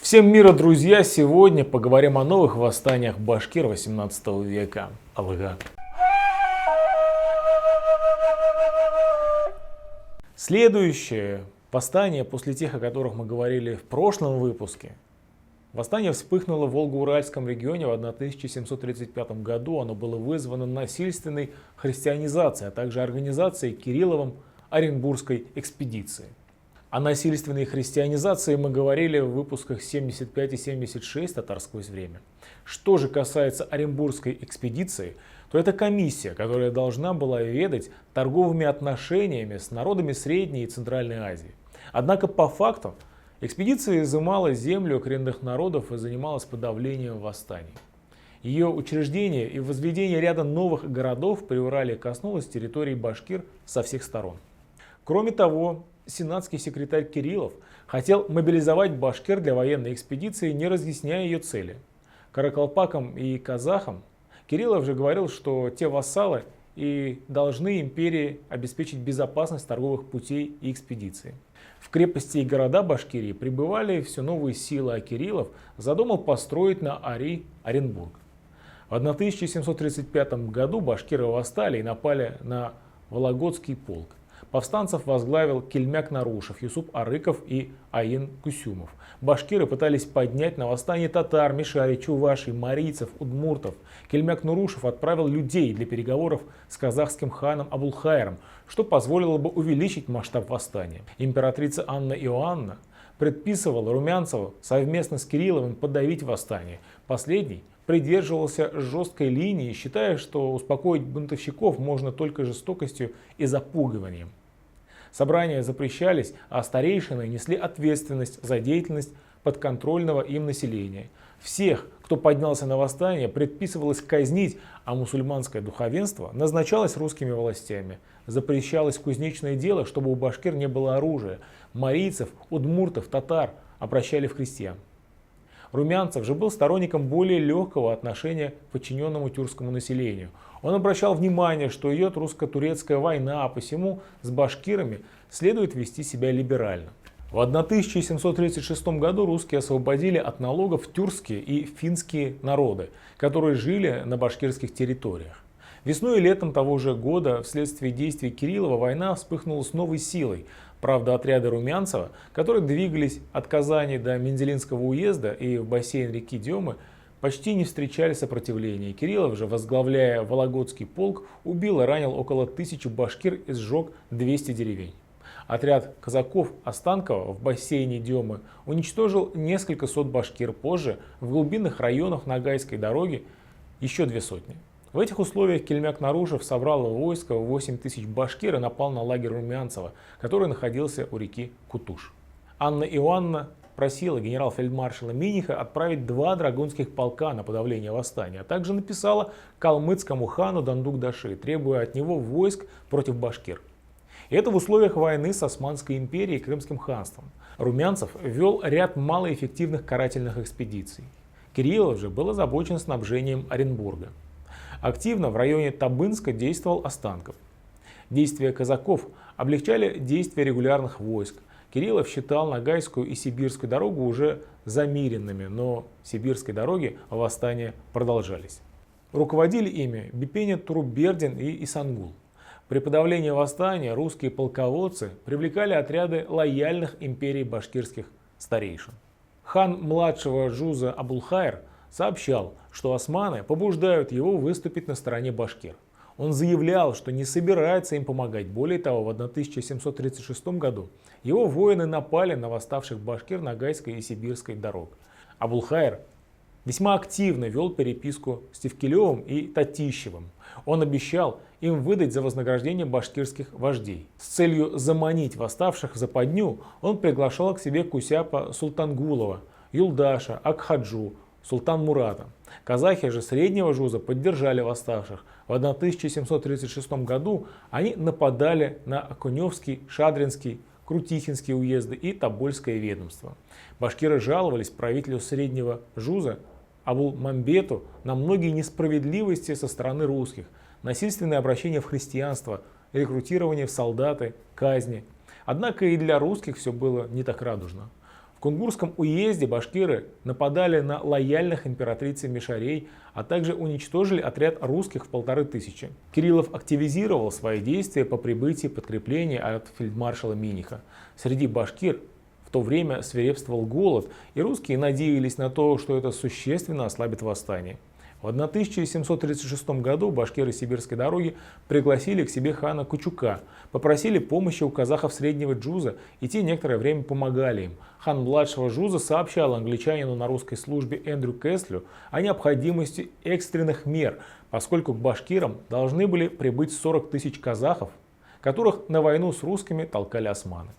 Всем мира, друзья! Сегодня поговорим о новых восстаниях башкир 18 века. Алга. Следующее восстание, после тех, о которых мы говорили в прошлом выпуске. Восстание вспыхнуло в Волго-Уральском регионе в 1735 году. Оно было вызвано насильственной христианизацией, а также организацией Кирилловым Оренбургской экспедиции. О насильственной христианизации мы говорили в выпусках 75 и 76 «Татар сквозь время». Что же касается Оренбургской экспедиции, то это комиссия, которая должна была ведать торговыми отношениями с народами Средней и Центральной Азии. Однако по факту экспедиция изымала землю коренных народов и занималась подавлением восстаний. Ее учреждение и возведение ряда новых городов при Урале коснулось территории башкир со всех сторон. Кроме того, сенатский секретарь Кириллов хотел мобилизовать башкир для военной экспедиции, не разъясняя ее цели. Каракалпакам и казахам Кириллов же говорил, что те вассалы и должны империи обеспечить безопасность торговых путей и экспедиции. В крепости и города Башкирии прибывали все новые силы, а Кириллов задумал построить на Ари Оренбург. В 1735 году башкиры восстали и напали на Вологодский полк. Повстанцев возглавил Кельмяк Нарушев, Юсуп Арыков и Аин Кусюмов. Башкиры пытались поднять на восстание татар, мишари, чувашей, марийцев, удмуртов. Кельмяк Нарушев отправил людей для переговоров с казахским ханом Абулхайром, что позволило бы увеличить масштаб восстания. Императрица Анна Иоанна предписывала Румянцеву совместно с Кирилловым подавить восстание. Последний придерживался жесткой линии, считая, что успокоить бунтовщиков можно только жестокостью и запугиванием. Собрания запрещались, а старейшины несли ответственность за деятельность подконтрольного им населения. Всех, кто поднялся на восстание, предписывалось казнить, а мусульманское духовенство назначалось русскими властями. Запрещалось кузнечное дело, чтобы у башкир не было оружия. Марийцев, удмуртов, татар обращали в крестьян. Румянцев же был сторонником более легкого отношения к подчиненному тюркскому населению. Он обращал внимание, что идет русско-турецкая война, а посему с башкирами следует вести себя либерально. В 1736 году русские освободили от налогов тюркские и финские народы, которые жили на башкирских территориях. Весной и летом того же года вследствие действий Кириллова война вспыхнула с новой силой. Правда, отряды Румянцева, которые двигались от Казани до Мензелинского уезда и в бассейн реки Демы, почти не встречали сопротивления. Кириллов же, возглавляя Вологодский полк, убил и ранил около 1000 башкир и сжег 200 деревень. Отряд казаков Останкова в бассейне Демы уничтожил несколько сот башкир. Позже в глубинных районах Ногайской дороги еще 200. В этих условиях Кельмяк Нарушев собрал войско в 8000 башкир и напал на лагерь Румянцева, который находился у реки Кутуш. Анна Иоанна просила генерал-фельдмаршала Миниха отправить 2 драгунских полка на подавление восстания, а также написала калмыцкому хану Дандук-Даши, требуя от него войск против башкир. И это в условиях войны с Османской империей и Крымским ханством. Румянцев вел ряд малоэффективных карательных экспедиций. Кириллов же был озабочен снабжением Оренбурга. Активно в районе Табынска действовал Останков. Действия казаков облегчали действия регулярных войск. Кириллов считал Ногайскую и Сибирскую дорогу уже замиренными, но сибирской дороги восстания продолжались. Руководили ими Бипеня Турубердин и Исангул. При подавлении восстания русские полководцы привлекали отряды лояльных империи башкирских старейшин. Хан младшего Жуза Абулхайр сообщал, что османы побуждают его выступить на стороне башкир. Он заявлял, что не собирается им помогать. Более того, в 1736 году его воины напали на восставших башкир Ногайской и Сибирской дорог. Абулхайр весьма активно вел переписку с Тевкелевым и Татищевым. Он обещал им выдать за вознаграждение башкирских вождей. С целью заманить восставших в западню он приглашал к себе Кусяпа Султангулова, Юлдаша, Акхаджу, Султан Мурата. Казахи же Среднего Жуза поддержали восставших. В 1736 году они нападали на Окуневский, Шадринский, Крутихинские уезды и Тобольское ведомство. Башкиры жаловались правителю Среднего Жуза Абулмамбету на многие несправедливости со стороны русских, насильственное обращение в христианство, рекрутирование в солдаты, казни. Однако и для русских все было не так радужно. В Кунгурском уезде башкиры нападали на лояльных императрице мишарей, а также уничтожили отряд русских в 1500. Кириллов активизировал свои действия по прибытии подкрепления от фельдмаршала Миниха. Среди башкир в то время свирепствовал голод, и русские надеялись на то, что это существенно ослабит восстание. В 1736 году башкиры Сибирской дороги пригласили к себе хана Кучука, попросили помощи у казахов Среднего Джуза, и те некоторое время помогали им. Хан младшего Джуза сообщал англичанину на русской службе Эндрю Кэслю о необходимости экстренных мер, поскольку к башкирам должны были прибыть 40 тысяч казахов, которых на войну с русскими толкали османы.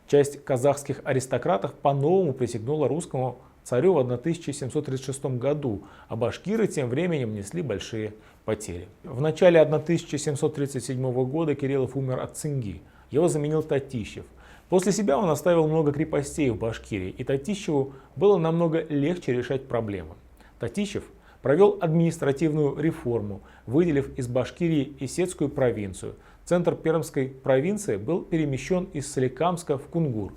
Часть казахских аристократов по-новому присягнула русскому царю в 1736 году, а башкиры тем временем несли большие потери. В начале 1737 года Кириллов умер от цинги. Его заменил Татищев. После себя он оставил много крепостей в Башкирии, и Татищеву было намного легче решать проблемы. Татищев провел административную реформу, выделив из Башкирии Исетскую провинцию. Центр Пермской провинции был перемещен из Соликамска в Кунгур.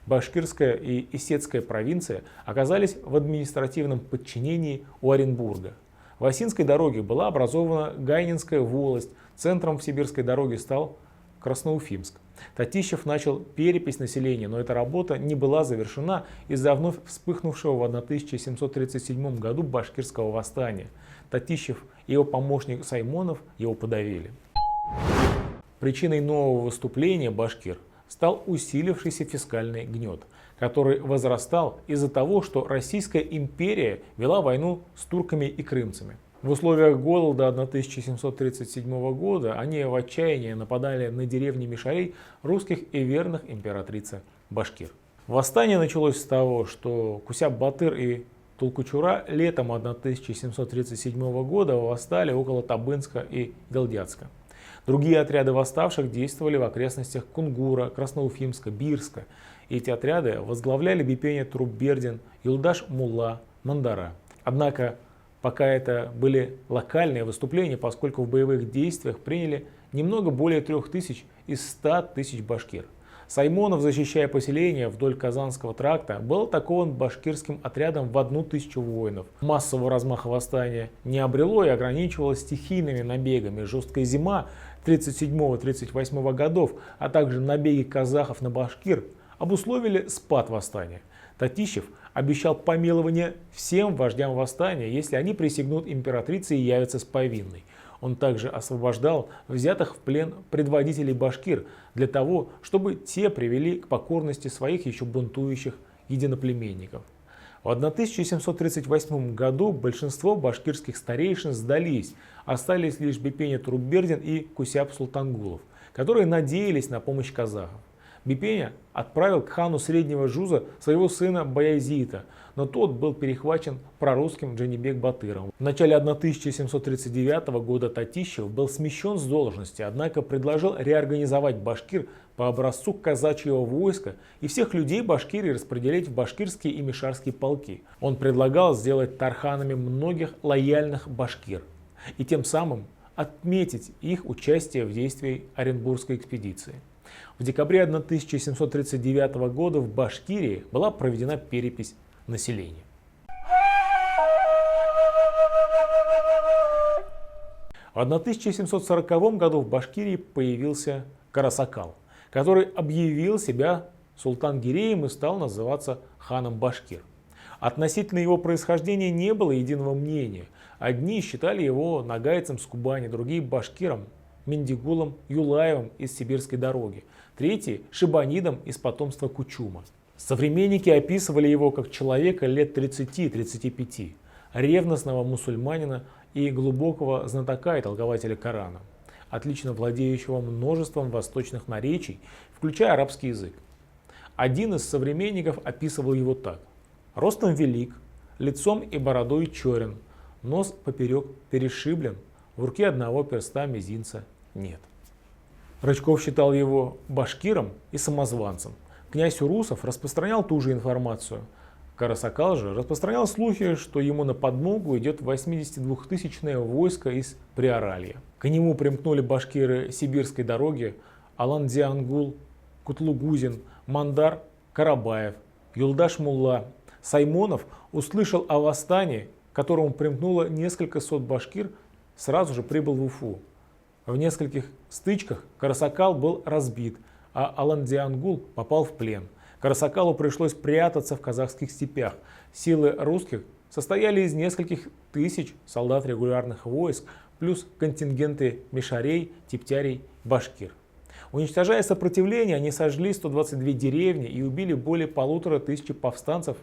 Башкирская и Исетская провинции оказались в административном подчинении у Оренбурга. В Осинской дороге была образована Гайнинская волость, центром в Сибирской дороге стал Красноуфимск. Татищев начал перепись населения, но эта работа не была завершена из-за вновь вспыхнувшего в 1737 году башкирского восстания. Татищев и его помощник Саймонов его подавили. Причиной нового выступления башкир стал усилившийся фискальный гнет, который возрастал из-за того, что Российская империя вела войну с турками и крымцами. В условиях голода 1737 года они в отчаянии нападали на деревни мишарей русских и верных императрице башкир. Восстание началось с того, что Кусяб-Батыр и Тулкучура летом 1737 года восстали около Табынска и Галдятска. Другие отряды восставших действовали в окрестностях Кунгура, Красноуфимска, Бирска. Эти отряды возглавляли Бипеня Турубердин, Юлдаш Мулла, Мандара. Однако пока это были локальные выступления, поскольку в боевых действиях приняли немного более 3000 из 100 тысяч башкир. Саймонов, защищая поселения вдоль Казанского тракта, был атакован башкирским отрядом в 1000 воинов. Массового размаха восстания не обрело и ограничивалось стихийными набегами. Жесткая зима 37-38 годов, а также набеги казахов на башкир обусловили спад восстания. Татищев обещал помилование всем вождям восстания, если они присягнут императрице и явятся с повинной. Он также освобождал взятых в плен предводителей башкир для того, чтобы те привели к покорности своих еще бунтующих единоплеменников. В 1738 году большинство башкирских старейшин сдались, остались лишь Бипеня Турубердин и Кусяб Султангулов, которые надеялись на помощь казахов. Бипеня отправил к хану Среднего Джуза своего сына Баязита, но тот был перехвачен прорусским Джанибек-Батыром. В начале 1739 года Татищев был смещен с должности, однако предложил реорганизовать башкир по образцу казачьего войска и всех людей Башкирии распределить в башкирские и мишарские полки. Он предлагал сделать тарханами многих лояльных башкир и тем самым отметить их участие в действии Оренбургской экспедиции. В декабре 1739 года в Башкирии была проведена перепись населения. В 1740 году в Башкирии появился Карасакал, который объявил себя Султан-Гиреем и стал называться ханом Башкир. Относительно его происхождения не было единого мнения. Одни считали его нагайцем с Кубани, другие башкиром Мендигулом Юлаевым из Сибирской дороги, третий – Шибанидом из потомства Кучума. Современники описывали его как человека лет 30-35, ревностного мусульманина и глубокого знатока и толкователя Корана, отлично владеющего множеством восточных наречий, включая арабский язык. Один из современников описывал его так: ростом велик, лицом и бородой черен, нос поперек перешиблен, в руке одного перста мизинца нет. Рычков считал его башкиром и самозванцем. Князь Урусов распространял ту же информацию. Карасакал же распространял слухи, что ему на подмогу идет 82-тысячное войско из Приоралья. К нему примкнули башкиры Сибирской дороги Алан-Диангул, Кутлугузин, Мандар, Карабаев Юлдаш Мулла Саймонов услышал о восстании, которому примкнуло несколько сот башкир, сразу же прибыл в Уфу. В нескольких стычках Карасакал был разбит, а Аландиангул попал в плен. Карасакалу пришлось прятаться в казахских степях. Силы русских состояли из нескольких тысяч солдат регулярных войск, плюс контингенты мишарей, типтярей, башкир. Уничтожая сопротивление, они сожгли 122 деревни и убили более 1500 повстанцев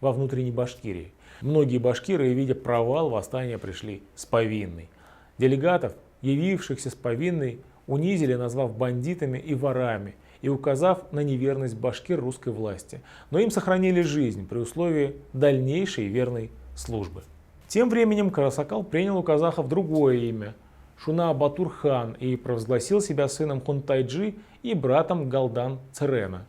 во внутренней Башкирии. Многие башкиры, видя провал восстания, пришли с повинной. Делегатов, явившихся с повинной, унизили, назвав бандитами и ворами и указав на неверность башкир русской власти. Но им сохранили жизнь при условии дальнейшей верной службы. Тем временем Карасакал принял у казахов другое имя – Шуна Батур-хан, и провозгласил себя сыном Хунтайджи и братом Галдан-Церена,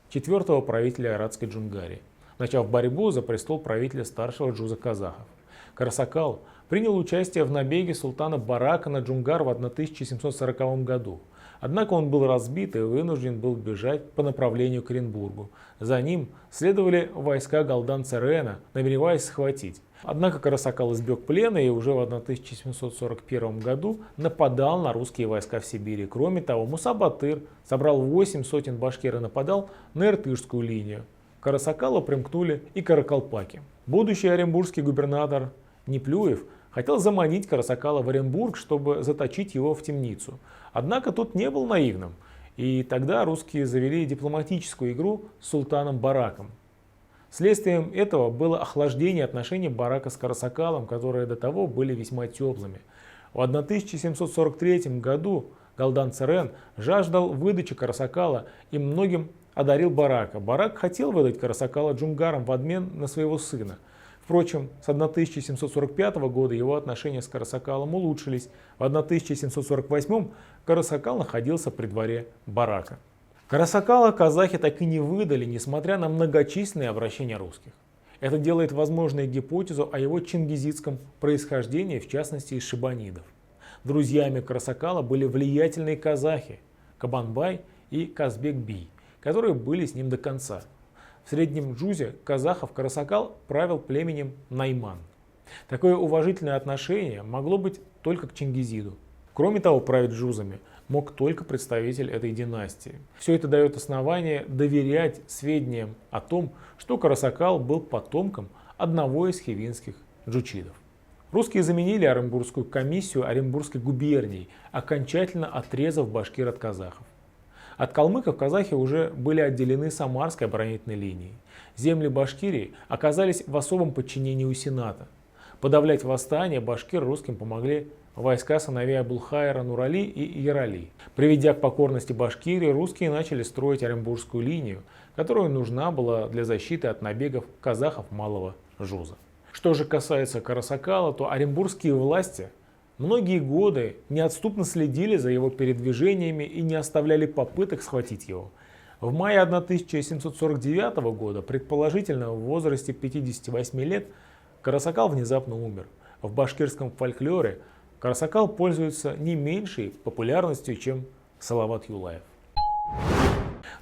четвертого правителя Арадской Джунгарии, начав борьбу за престол правителя старшего джуза казахов. Карасакал принял участие в набеге султана Барака на Джунгар в 1740 году. Однако он был разбит и вынужден был бежать по направлению к Оренбургу. За ним следовали войска Галдан-Церена, намереваясь схватить. Однако Карасакал избег плена и уже в 1741 году нападал на русские войска в Сибири. Кроме того, Муса Батыр собрал 8 сотен башкир и нападал на Иртышскую линию. К Карасакалу примкнули и каракалпаки. Будущий оренбургский губернатор Неплюев хотел заманить Карасакала в Оренбург, чтобы заточить его в темницу. Однако тот не был наивным, и тогда русские завели дипломатическую игру с султаном Бараком. Следствием этого было охлаждение отношений Барака с Карасакалом, которые до того были весьма теплыми. В 1743 году Галдан-Церен жаждал выдачи Карасакала и многим одарил Барака. Барак хотел выдать Карасакала джунгарам в обмен на своего сына. Впрочем, с 1745 года его отношения с Карасакалом улучшились. В 1748 Карасакал находился при дворе Барака. Карасакала казахи так и не выдали, несмотря на многочисленные обращения русских. Это делает возможной гипотезу о его чингизидском происхождении, в частности из шибанидов. Друзьями Карасакала были влиятельные казахи Кабанбай и Казбек-би, которые были с ним до конца. В среднем джузе казахов Карасакал правил племенем Найман. Такое уважительное отношение могло быть только к Чингизиду. Кроме того, править джузами мог только представитель этой династии. Все это дает основание доверять сведениям о том, что Карасакал был потомком одного из хивинских джучидов. Русские заменили Оренбургскую комиссию Оренбургской губернией, окончательно отрезав башкир от казахов. От калмыков казахи уже были отделены Самарской оборонительной линией. Земли Башкирии оказались в особом подчинении у Сената. Подавлять восстание башкир русским помогли войска сыновей Абулхайра Нурали и Ярали. Приведя к покорности Башкирии, русские начали строить Оренбургскую линию, которая нужна была для защиты от набегов казахов Малого Жуза. Что же касается Карасакала, то оренбургские власти многие годы неотступно следили за его передвижениями и не оставляли попыток схватить его. В мае 1749 года, предположительно в возрасте 58 лет, Карасакал внезапно умер. В башкирском фольклоре Карасакал пользуется не меньшей популярностью, чем Салават Юлаев.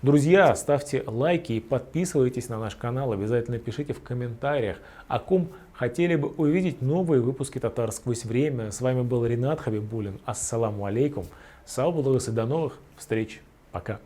Друзья, ставьте лайки и подписывайтесь на наш канал. Обязательно пишите в комментариях, о ком хотели бы увидеть новые выпуски «Татар сквозь время». С вами был Ринат Хабибуллин. Ассаламу алейкум. Сау, и до новых встреч. Пока.